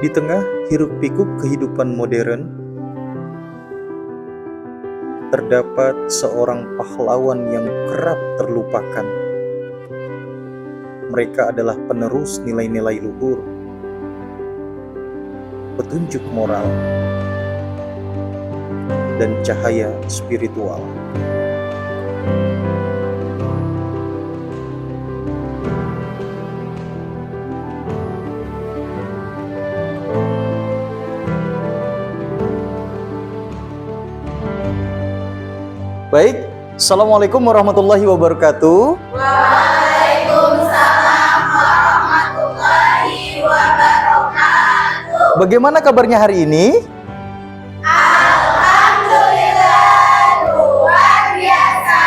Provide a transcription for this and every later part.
Di tengah hiruk-pikuk kehidupan modern, terdapat seorang pahlawan yang kerap terlupakan. Mereka adalah penerus nilai-nilai luhur, petunjuk moral, dan cahaya spiritual. Baik, Assalamualaikum warahmatullahi wabarakatuh. Waalaikumsalam warahmatullahi wabarakatuh. Bagaimana kabarnya hari ini? Alhamdulillah, luar biasa.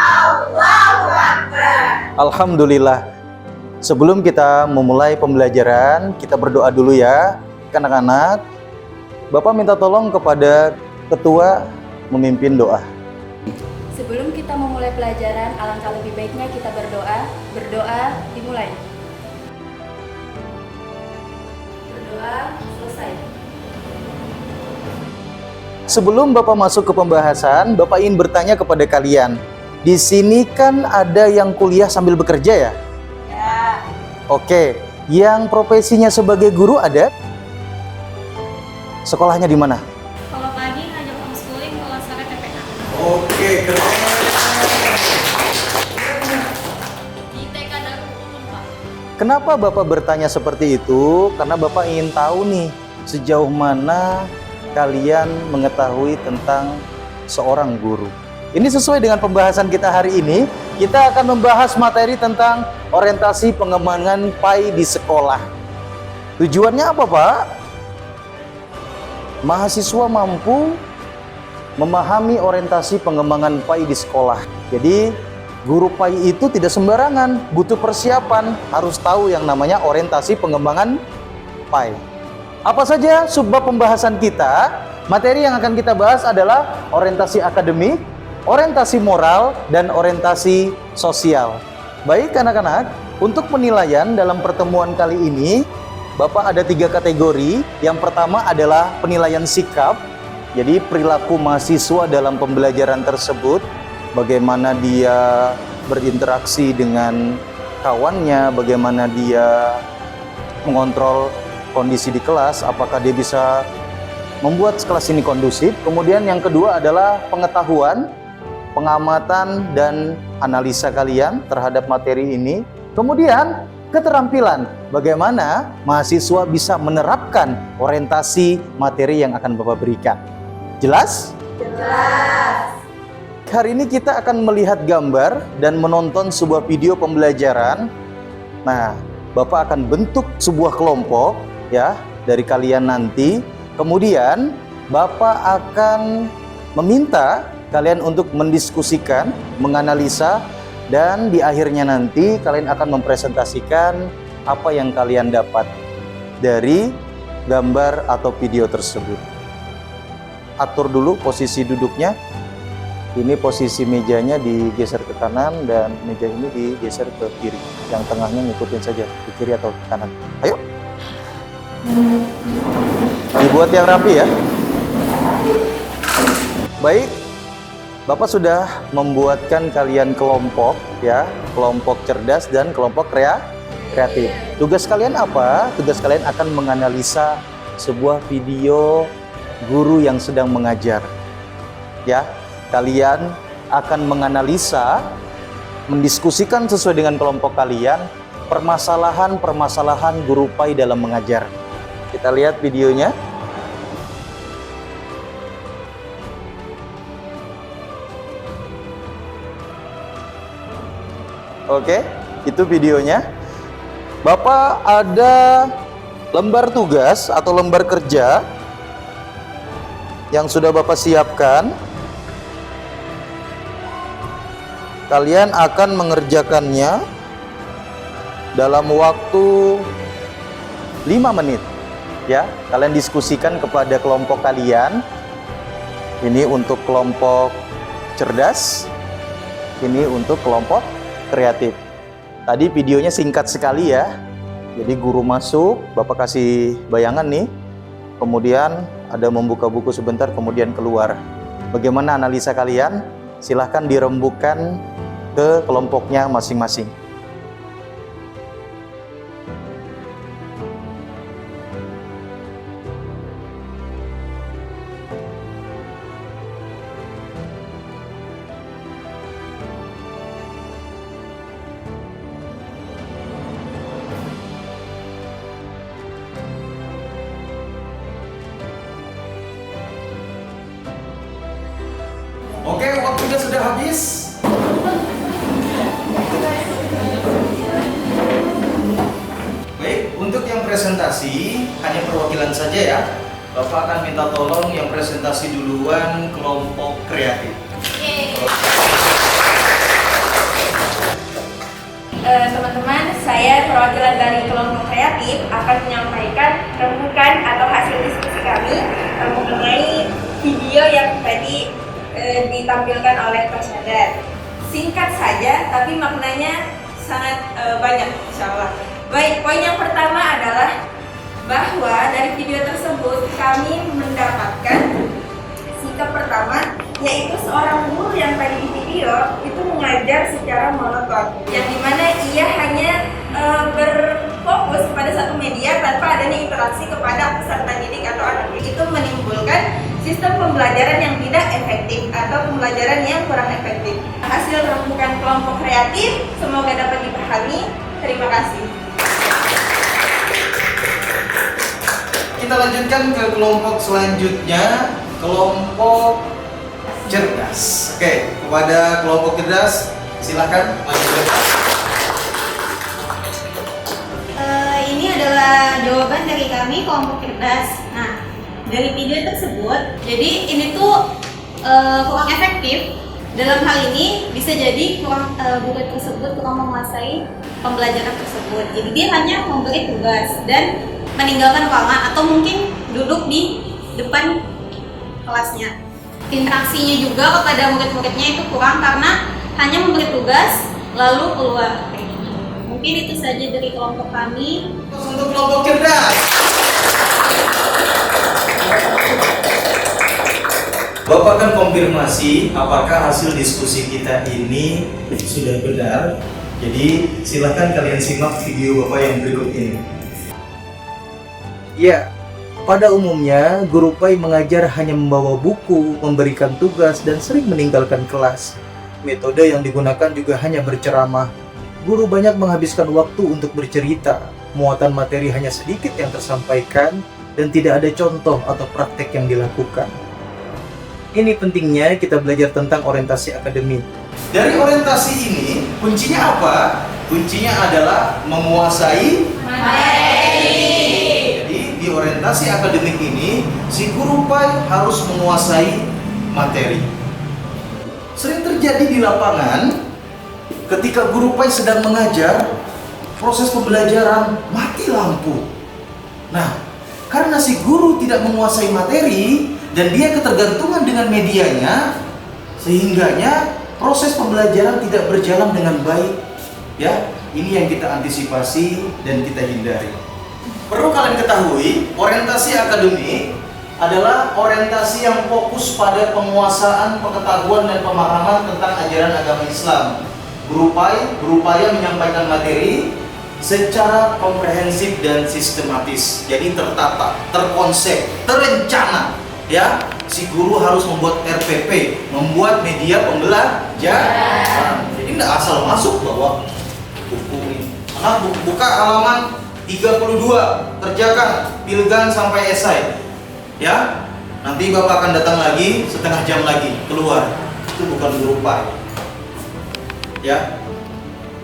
Allahu Akbar. Alhamdulillah. Sebelum kita memulai pembelajaran, kita berdoa dulu ya, anak-anak. Bapak minta tolong kepada ketua memimpin doa. Sebelum kita memulai pelajaran, alangkah lebih baiknya kita berdoa. Berdoa dimulai. Berdoa selesai. Sebelum Bapak masuk ke pembahasan, Bapak ingin bertanya kepada kalian. Di sini kan ada yang kuliah sambil bekerja ya? Ya. Oke, yang profesinya sebagai guru ada? Sekolahnya di mana? Kalau pagi ngajak homeschooling, kalau sore TPA. Oke, keren. Di TK Darul Ulum, Pak. Kenapa Bapak bertanya seperti itu? Karena Bapak ingin tahu nih, sejauh mana kalian mengetahui tentang seorang guru. Ini sesuai dengan pembahasan kita hari ini. Kita akan membahas materi tentang orientasi pengembangan PAI di sekolah. Tujuannya apa, Pak? Mahasiswa mampu memahami orientasi pengembangan PAI di sekolah. Jadi, guru PAI itu tidak sembarangan, butuh persiapan, harus tahu yang namanya orientasi pengembangan PAI. Apa saja subbab pembahasan kita? Materi yang akan kita bahas adalah orientasi akademik, orientasi moral, dan orientasi sosial. Baik anak-anak, untuk penilaian dalam pertemuan kali ini, Bapak ada 3 kategori. Yang pertama adalah penilaian sikap, jadi perilaku mahasiswa dalam pembelajaran tersebut, bagaimana dia berinteraksi dengan kawannya, bagaimana dia mengontrol kondisi di kelas, apakah dia bisa membuat kelas ini kondusif. Kemudian yang kedua adalah pengetahuan, pengamatan, dan analisa kalian terhadap materi ini. Kemudian keterampilan, bagaimana mahasiswa bisa menerapkan orientasi materi yang akan Bapak berikan. Jelas? Jelas. Hari ini kita akan melihat gambar dan menonton sebuah video pembelajaran. Nah, Bapak akan bentuk sebuah kelompok ya dari kalian nanti. Kemudian Bapak akan meminta kalian untuk mendiskusikan, menganalisa, dan di akhirnya nanti kalian akan mempresentasikan apa yang kalian dapat dari gambar atau video tersebut. Atur dulu posisi duduknya. Ini posisi mejanya digeser ke kanan dan meja ini digeser ke kiri. Yang tengahnya ngikutin saja, ke kiri atau ke kanan. Ayo. Dibuat yang rapi ya. Baik. Bapak sudah membuatkan kalian kelompok ya, kelompok cerdas dan kelompok kreatif. Tugas kalian apa? Tugas kalian akan menganalisa sebuah video guru yang sedang mengajar. Ya, kalian akan menganalisa, mendiskusikan sesuai dengan kelompok kalian permasalahan-permasalahan guru PAI dalam mengajar. Kita lihat videonya. Oke, itu videonya. Bapak ada lembar tugas atau lembar kerja yang sudah Bapak siapkan. Kalian akan mengerjakannya dalam waktu 5 menit. Ya, kalian diskusikan kepada kelompok kalian. Ini untuk kelompok cerdas, ini untuk kelompok kreatif. Tadi videonya singkat sekali ya. Jadi guru masuk, Bapak kasih bayangan nih, kemudian ada membuka buku sebentar, kemudian keluar. Bagaimana analisa kalian? Silahkan dirembukan ke kelompoknya masing-masing. Oke, waktunya sudah habis. Baik, untuk yang presentasi hanya perwakilan saja ya. Bapak akan minta tolong yang presentasi duluan kelompok kreatif. Teman-teman, saya perwakilan dari kelompok kreatif akan menyampaikan rembukan atau hasil diskusi kami mengenai video yang tadi ditampilkan oleh Pak Syadar. Singkat saja, tapi maknanya sangat banyak, insya Allah. Baik, poin yang pertama adalah bahwa dari video tersebut kami mendapatkan sikap pertama, yaitu seorang guru yang tadi di video itu mengajar secara monoton, yang dimana ia hanya berfokus pada satu media tanpa adanya interaksi kepada peserta didik atau anak didik. Itu menimbulkan sistem pembelajaran yang tidak efektif atau pembelajaran yang kurang efektif. Hasil rembukan kelompok kreatif semoga dapat dipahami. Terima kasih. Kita lanjutkan ke kelompok selanjutnya, kelompok cerdas. Oke, kepada kelompok cerdas, silakan maju ke depan. Ini adalah jawaban dari kami kelompok cerdas. Nah, dari video tersebut, jadi ini tuh kurang efektif. Dalam hal ini bisa jadi guru tersebut kurang menguasai pembelajaran tersebut. Jadi dia hanya memberi tugas dan meninggalkan ruangan atau mungkin duduk di depan kelasnya. Interaksinya juga kepada murid-muridnya itu kurang karena hanya memberi tugas lalu keluar. Mungkin itu saja dari kelompok kami. Untuk kelompok cerdas, Bapak akan konfirmasi apakah hasil diskusi kita ini sudah benar. Jadi silahkan kalian simak video Bapak yang berikut ini. Ya, pada umumnya guru PAI mengajar hanya membawa buku, memberikan tugas, dan sering meninggalkan kelas. Metode yang digunakan juga hanya berceramah. Guru banyak menghabiskan waktu untuk bercerita, muatan materi hanya sedikit yang tersampaikan, dan tidak ada contoh atau praktek yang dilakukan. Ini pentingnya kita belajar tentang orientasi akademik. Dari orientasi ini, kuncinya apa? Kuncinya adalah menguasai materi. Jadi di orientasi akademik ini, si guru PAI harus menguasai materi. Sering terjadi di lapangan, ketika guru PAI sedang mengajar, proses pembelajaran mati lampu. Nah, karena si guru tidak menguasai materi dan dia ketergantungan dengan medianya, sehingganya proses pembelajaran tidak berjalan dengan baik. Ya, ini yang kita antisipasi dan kita hindari. Perlu kalian ketahui, orientasi akademik adalah orientasi yang fokus pada penguasaan pengetahuan dan pemahaman tentang ajaran agama Islam. Guru PAI berupaya menyampaikan materi secara komprehensif dan sistematis. Jadi tertata, terkonsep, terencana. Ya, si guru harus membuat RPP, membuat media pembelajaran. Jadi tidak asal masuk bawa buku ini. Anak buka halaman 32, kerjakan pilgan sampai esai. Ya, nanti Bapak akan datang lagi setengah jam lagi keluar. Itu bukan guru PAI. Ya,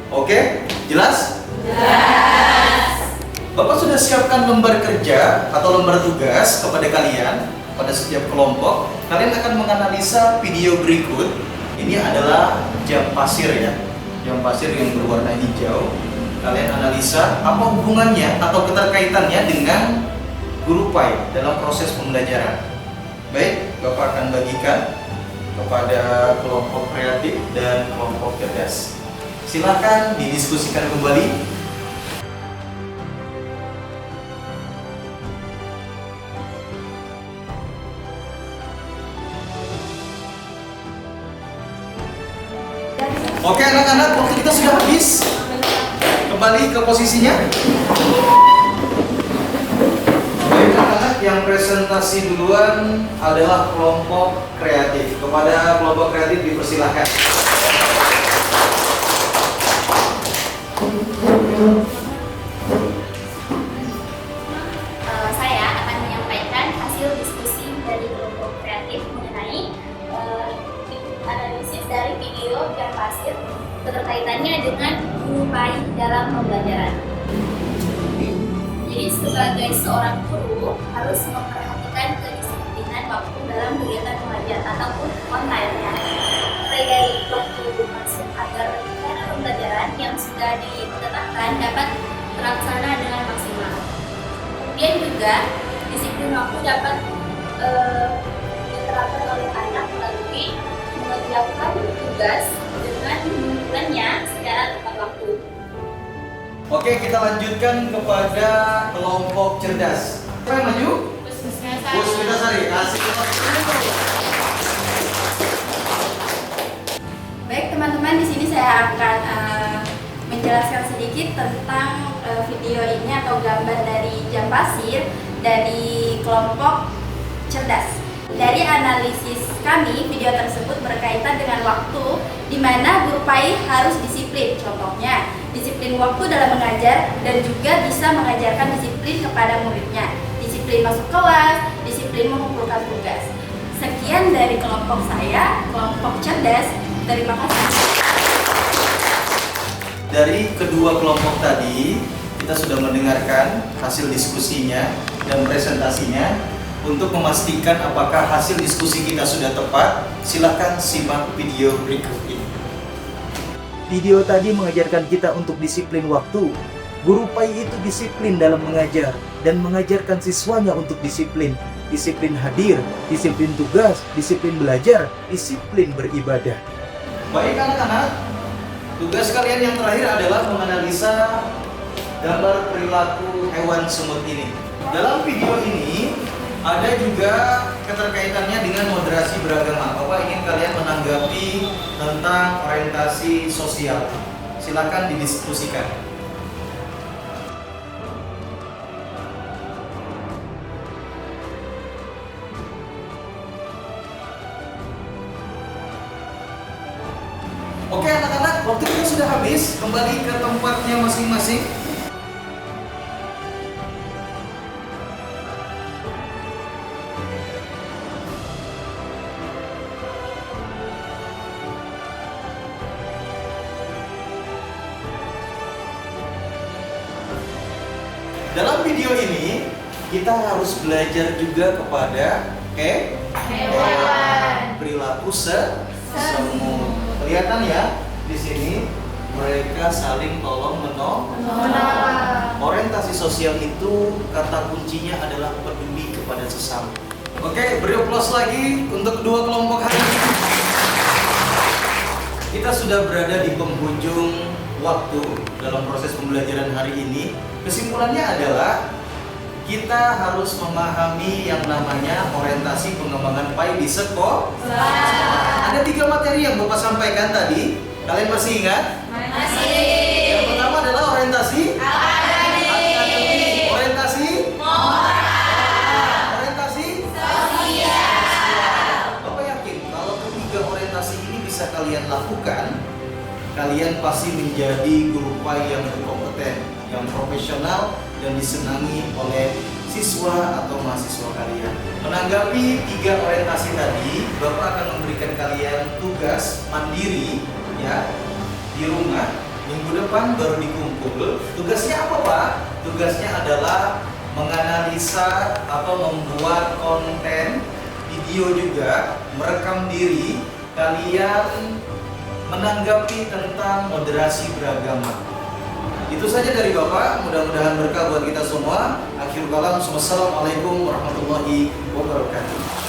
oke, jelas? Jelas. Bapak sudah siapkan lembar kerja atau lembar tugas kepada kalian, pada setiap kelompok. Kalian akan menganalisa video berikut. Ini adalah jam pasir ya, jam pasir yang berwarna hijau. Kalian analisa apa hubungannya atau keterkaitannya dengan guru PAI dalam proses pembelajaran. Baik, Bapak akan bagikan kepada kelompok kreatif dan kelompok cerdas. Silakan didiskusikan kembali. Oke anak-anak, waktu kita sudah habis. Kembali ke posisinya. Baik anak-anak, yang presentasi duluan adalah kelompok kreatif. Kepada kelompok kreatif dipersilahkan. Saya akan menyampaikan hasil diskusi dari kelompok kreatif mengenai analisis dari video dan pasir keterkaitannya dengan guru PAI dalam pembelajaran. Jadi sebagai seorang guru harus memperhatikan kedisiplinan waktu dalam kegiatan mengajar ataupun online ya. Mulai dari waktu masuk agar rencana pembelajaran yang sudah ditetapkan dapat terlaksana dengan maksimal. Kemudian juga disiplin waktu dapat diterapkan oleh anak melalui mengerjakan tugas dengan menunjukkannya secara tepat waktu. Oke, kita lanjutkan kepada kelompok cerdas. Siapa yang maju? Puspitasari. Asik. Baik teman-teman, di sini saya akan menjelaskan sedikit tentang video ini atau gambar dari jam pasir dari kelompok cerdas. Dari analisis kami, video tersebut berkaitan dengan waktu di mana guru PAI harus disiplin. Contohnya, disiplin waktu dalam mengajar dan juga bisa mengajarkan disiplin kepada muridnya. Disiplin masuk kelas, disiplin mengumpulkan tugas. Sekian dari kelompok saya, kelompok cerdas. Terima kasih. Dari kedua kelompok tadi, kita sudah mendengarkan hasil diskusinya dan presentasinya. Untuk memastikan apakah hasil diskusi kita sudah tepat, silakan simak video berikut ini. Video tadi mengajarkan kita untuk disiplin waktu. Guru PAI itu disiplin dalam mengajar dan mengajarkan siswanya untuk disiplin. Disiplin hadir, disiplin tugas, disiplin belajar, disiplin beribadah. Baik anak-anak, tugas kalian yang terakhir adalah menganalisa gambar perilaku hewan semut ini. Dalam video ini ada juga keterkaitannya dengan moderasi beragama. Bapak ingin kalian menanggapi tentang orientasi sosial. Silakan didiskusikan. Oke anak-anak, waktu kita sudah habis. Kembali ke tempatnya masing-masing. Dalam video ini kita harus belajar juga kepada hewan, perilaku semut. Kelihatan ya di sini mereka saling tolong menolong. Orientasi sosial itu kata kuncinya adalah peduli kepada sesama. Oke, beri aplaus lagi untuk kedua kelompok hari ini. Kita sudah berada di penghujung waktu dalam proses pembelajaran hari ini. Kesimpulannya adalah kita harus memahami yang namanya orientasi pengembangan PAI di sekolah. Ada 3 materi yang Bapak sampaikan tadi. Kalian masih ingat? Masih. Yang pertama adalah orientasi akademik, orientasi moral, orientasi sosial. Bapak yakin kalau ketiga orientasi ini bisa kalian lakukan, kalian pasti menjadi guru PAI yang berkompeten, yang profesional dan disenangi oleh siswa atau mahasiswa kalian. Menanggapi 3 orientasi tadi, Bapak akan memberikan kalian tugas mandiri ya di rumah. Minggu depan baru dikumpul. Tugasnya apa Pak? Tugasnya adalah menganalisa atau membuat konten video juga, merekam diri. Kalian menanggapi tentang moderasi beragama. Itu saja dari Bapak, mudah-mudahan berkah buat kita semua. Akhirul kalam, wassalamualaikum warahmatullahi wabarakatuh.